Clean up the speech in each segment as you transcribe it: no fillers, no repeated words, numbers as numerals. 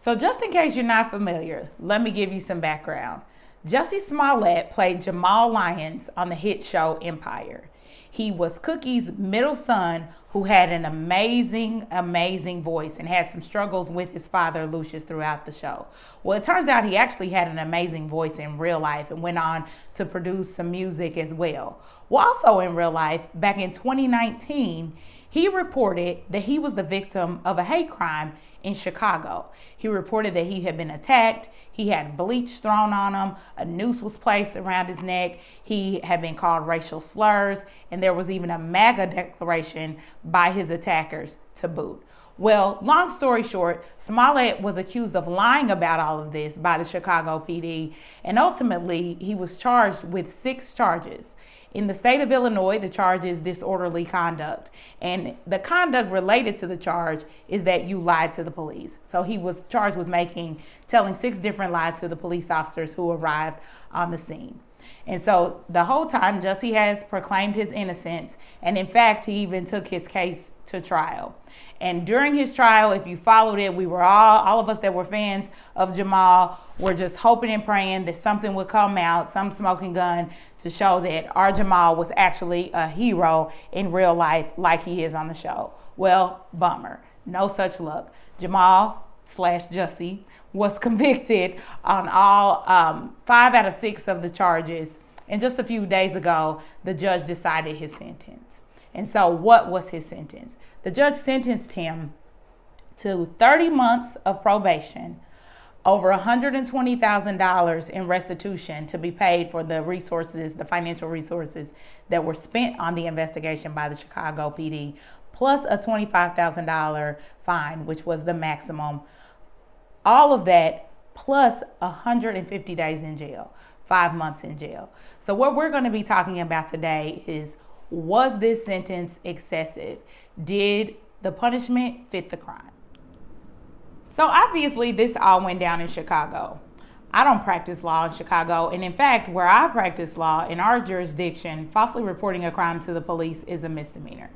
So just in case you're not familiar, let me give you some background. Jussie Smollett played Jamal Lyons on the hit show Empire. He was Cookie's middle son who had an amazing voice and had some struggles with his father, Lucius, throughout the show. Well, it turns out he actually had an amazing voice in real life and went on to produce some music as well. Well, also in real life, back in 2019, he reported that he was the victim of a hate crime in Chicago. He reported that he had been attacked, he had bleach thrown on him, a noose was placed around his neck, he had been called racial slurs, and there was even a MAGA declaration by his attackers to boot. Well, long story short, Smollett was accused of lying about all of this by the Chicago PD, and ultimately he was charged with 6 charges. In the state of Illinois, the charge is disorderly conduct, and the conduct related to the charge is that you lied to the police. So he was charged with telling 6 different lies to the police officers who arrived on the scene. And so the whole time, Jussie has proclaimed his innocence, and in fact, he even took his case to trial. And during his trial, if you followed it, we were all of us that were fans of Jamal were just hoping and praying that something would come out, some smoking gun, to show that our Jamal was actually a hero in real life like he is on the show. Well, bummer. No such luck. Jamal/Jussie was convicted on all 5 out of 6 of the charges. And just a few days ago, the judge decided his sentence. And so what was his sentence? The judge sentenced him to 30 months of probation, over $120,000 in restitution to be paid for the financial resources that were spent on the investigation by the Chicago PD, plus a $25,000 fine, which was the maximum. All of that plus 150 days in jail, 5 months in jail. So what we're going to be talking about today is, was this sentence excessive? Did the punishment fit the crime? So obviously this all went down in Chicago. I don't practice law in Chicago, and in fact, where I practice law in our jurisdiction, falsely reporting a crime to the police is a misdemeanor.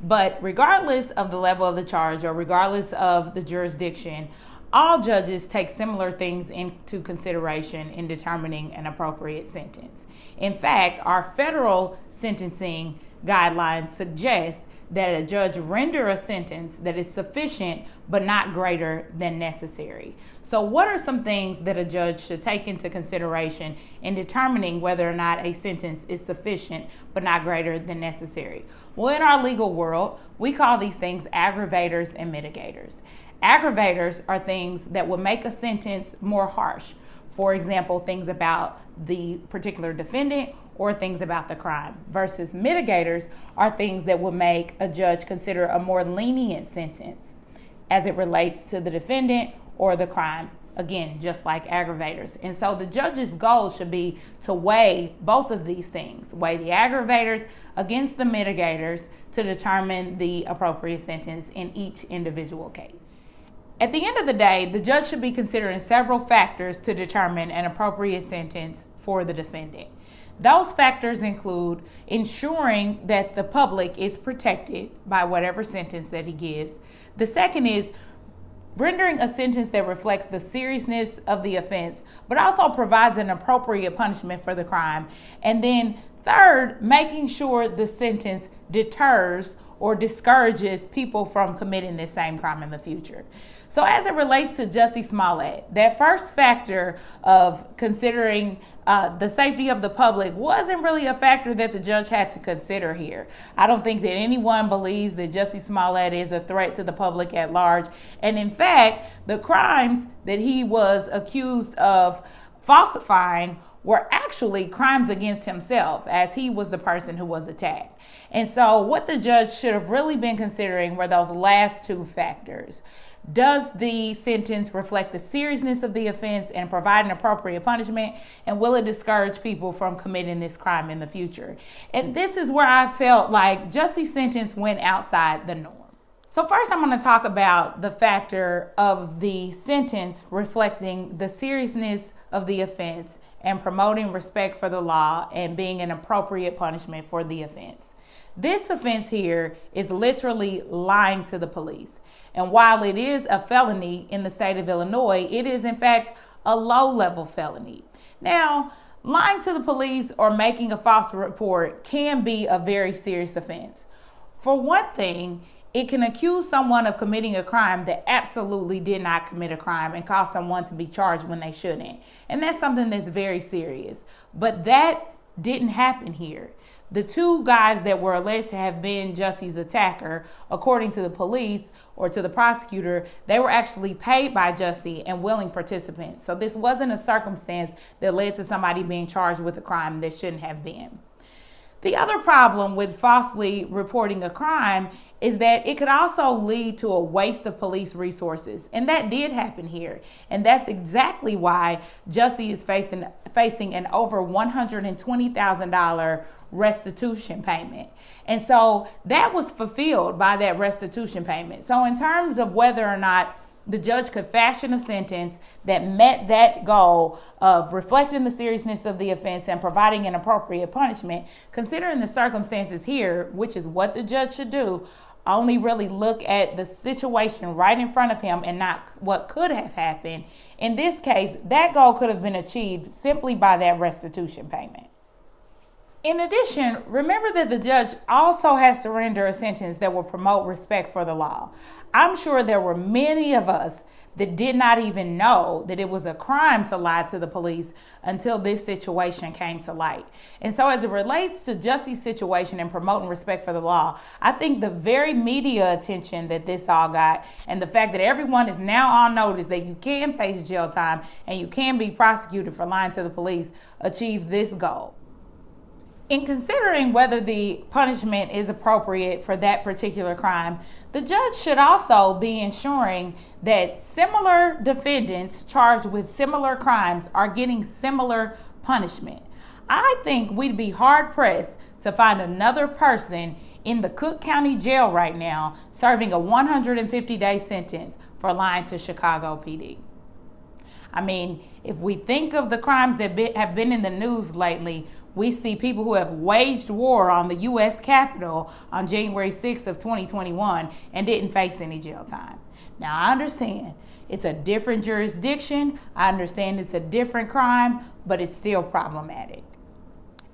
But regardless of the level of the charge or regardless of the jurisdiction, all judges take similar things into consideration in determining an appropriate sentence. In fact, our federal sentencing guidelines suggest that a judge render a sentence that is sufficient but not greater than necessary. So what are some things that a judge should take into consideration in determining whether or not a sentence is sufficient but not greater than necessary? Well, in our legal world, we call these things aggravators and mitigators. Aggravators are things that will make a sentence more harsh. For example, things about the particular defendant or things about the crime, versus mitigators are things that will make a judge consider a more lenient sentence as it relates to the defendant or the crime. Again, just like aggravators. And so the judge's goal should be to weigh both of these things, weigh the aggravators against the mitigators to determine the appropriate sentence in each individual case. At the end of the day, the judge should be considering several factors to determine an appropriate sentence for the defendant. Those factors include ensuring that the public is protected by whatever sentence that he gives. The second is rendering a sentence that reflects the seriousness of the offense, but also provides an appropriate punishment for the crime. And then third, making sure the sentence deters or discourages people from committing this same crime in the future. So as it relates to Jussie Smollett, that first factor of considering the safety of the public wasn't really a factor that the judge had to consider here. I don't think that anyone believes that Jussie Smollett is a threat to the public at large. And in fact, the crimes that he was accused of falsifying were actually crimes against himself, as he was the person who was attacked. And so what the judge should have really been considering were those last 2 factors. Does the sentence reflect the seriousness of the offense and provide an appropriate punishment? And will it discourage people from committing this crime in the future? And this is where I felt like Jussie's sentence went outside the norm. So first I'm going to talk about the factor of the sentence reflecting the seriousness of the offense and promoting respect for the law and being an appropriate punishment for the offense. This offense here is literally lying to the police. And while it is a felony in the state of Illinois, it is in fact a low-level felony. Now, lying to the police or making a false report can be a very serious offense. For one thing, it can accuse someone of committing a crime that absolutely did not commit a crime and cause someone to be charged when they shouldn't. And that's something that's very serious. But that didn't happen here. The two guys that were alleged to have been Jussie's attacker, according to the police or to the prosecutor, they were actually paid by Jussie and willing participants. So this wasn't a circumstance that led to somebody being charged with a crime that shouldn't have been. The other problem with falsely reporting a crime is that it could also lead to a waste of police resources. And that did happen here. And that's exactly why Jussie is facing an over $120,000 restitution payment. And so that was fulfilled by that restitution payment. So in terms of whether or not the judge could fashion a sentence that met that goal of reflecting the seriousness of the offense and providing an appropriate punishment, considering the circumstances here, which is what the judge should do, only really look at the situation right in front of him and not what could have happened. In this case, that goal could have been achieved simply by that restitution payment. In addition, remember that the judge also has to render a sentence that will promote respect for the law. I'm sure there were many of us that did not even know that it was a crime to lie to the police until this situation came to light. And so as it relates to Jussie's situation and promoting respect for the law, I think the very media attention that this all got and the fact that everyone is now on notice that you can face jail time and you can be prosecuted for lying to the police achieved this goal. In considering whether the punishment is appropriate for that particular crime, the judge should also be ensuring that similar defendants charged with similar crimes are getting similar punishment. I think we'd be hard-pressed to find another person in the Cook County Jail right now serving a 150-day sentence for lying to Chicago PD. I mean, if we think of the crimes that have been in the news lately, we see people who have waged war on the U.S. Capitol on January 6th of 2021 and didn't face any jail time. Now, I understand it's a different jurisdiction. I understand it's a different crime, but it's still problematic.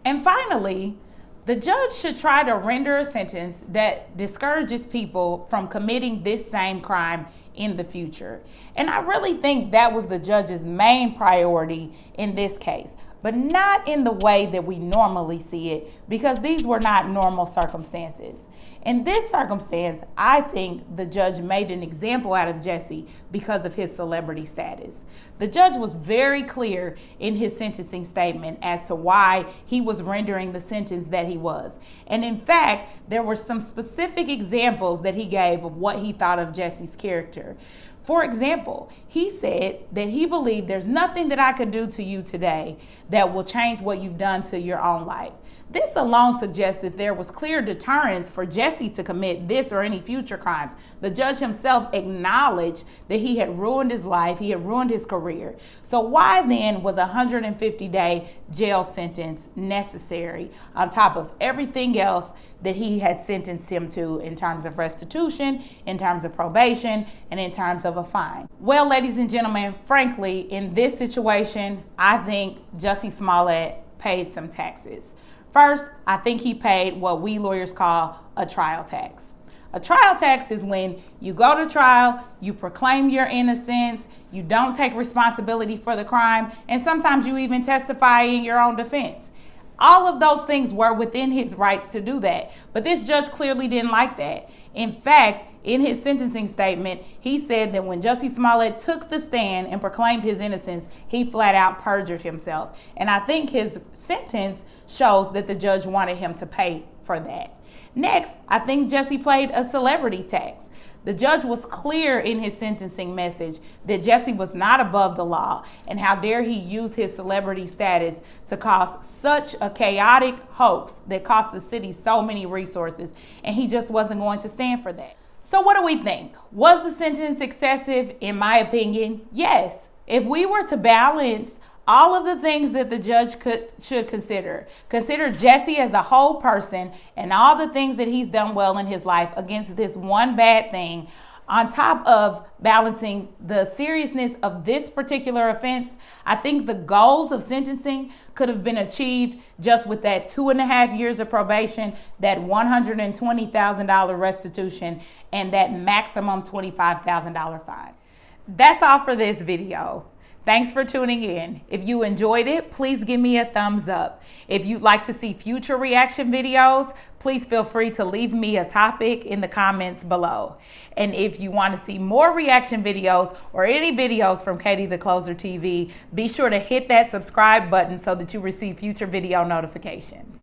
And finally, the judge should try to render a sentence that discourages people from committing this same crime in the future. And I really think that was the judge's main priority in this case, but not in the way that we normally see it, because these were not normal circumstances. In this circumstance, I think the judge made an example out of Jussie because of his celebrity status. The judge was very clear in his sentencing statement as to why he was rendering the sentence that he was. And in fact, there were some specific examples that he gave of what he thought of Jussie's character. For example, he said that he believed there's nothing that I could do to you today that will change what you've done to your own life. This alone suggests that there was clear deterrence for Jussie to commit this or any future crimes. The judge himself acknowledged that he had ruined his life, he had ruined his career. So why then was a 150-day jail sentence necessary on top of everything else that he had sentenced him to in terms of restitution, in terms of probation, and in terms of a fine? Well, ladies and gentlemen, frankly, in this situation, I think Jussie Smollett paid some taxes. First, I think he paid what we lawyers call a trial tax. A trial tax is when you go to trial, you proclaim your innocence, you don't take responsibility for the crime, and sometimes you even testify in your own defense. All of those things were within his rights to do that, but this judge clearly didn't like that. In fact, in his sentencing statement, he said that when Jussie Smollett took the stand and proclaimed his innocence, he flat out perjured himself. And I think his sentence shows that the judge wanted him to pay for that. Next, I think Jussie paid a celebrity tax. The judge was clear in his sentencing message that Jussie was not above the law, and how dare he use his celebrity status to cause such a chaotic hoax that cost the city so many resources, and he just wasn't going to stand for that. So what do we think? Was the sentence excessive? In my opinion, yes. If we were to balance all of the things that the judge should consider Jussie as a whole person and all the things that he's done well in his life against this one bad thing, on top of balancing the seriousness of this particular offense, I think the goals of sentencing could have been achieved just with that 2.5 years of probation, that $120,000 restitution, and that maximum $25,000 fine. That's all for this video. Thanks for tuning in. If you enjoyed it, please give me a thumbs up. If you'd like to see future reaction videos, please feel free to leave me a topic in the comments below. And if you want to see more reaction videos or any videos from Katie the Closer TV, be sure to hit that subscribe button so that you receive future video notifications.